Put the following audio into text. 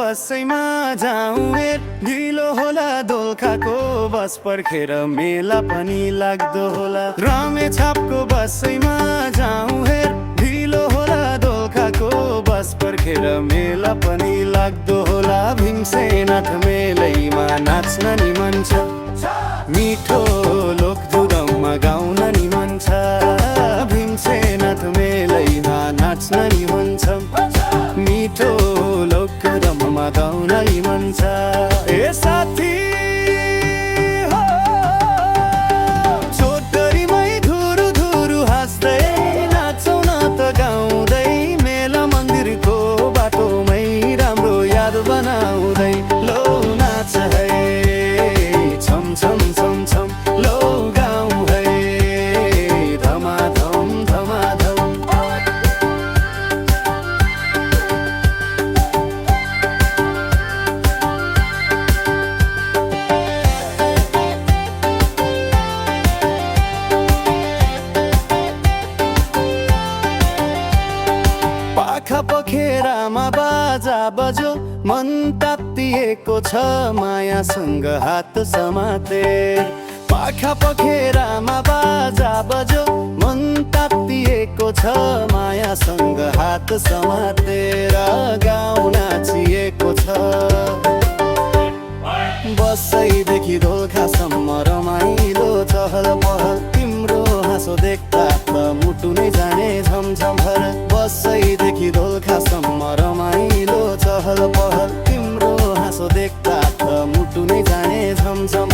बसैमा जाउँ हेर ढिलो होला दोलखाको बस पर्खेर मेला पनि लाग्दो होला रामेछापको बसैमा जाउँ हेर ढिलो होला दोलखाको बस पर्खेर मेला पनि लाग्दो होला भीमसेनाथ मेलैमा नाच्न नि मन छ मिठो लोकधुरममा गाउन नि मन छ भीमसेनाथ मेलैमा नाच्न नि मन छ मिठो लोकधुरममा गाउन नि मन छ ए साथी हो छोटकरीमै धुरु धुरु हाँस्दै नाचौँ न त गाउँदै मेला मन्दिरको बाटोमै राम्रो याद बनाउँदै लो नाच है छम छम छम छम लो गाउँ है धमाधम धमाधम पाखा पखेरामा बाजा बजो मन तात्तिएको छ मायासँग हात समाते पाखा पखेरामा बाजा बजो मन तात्तिएको छ मायासँग हात समातेर गाउँ नाचिएको छ बसैदेखि दोलखासम्म रमाइलो चहल पहल तिम्रो हाँसो देख्दा त मुटु नै जाने झमझम भर बसैदेखि दोलखासम्म रमाइलो चहल पहल तिम्रो हाँसो देख्दा त मुटु नै जाने झमझम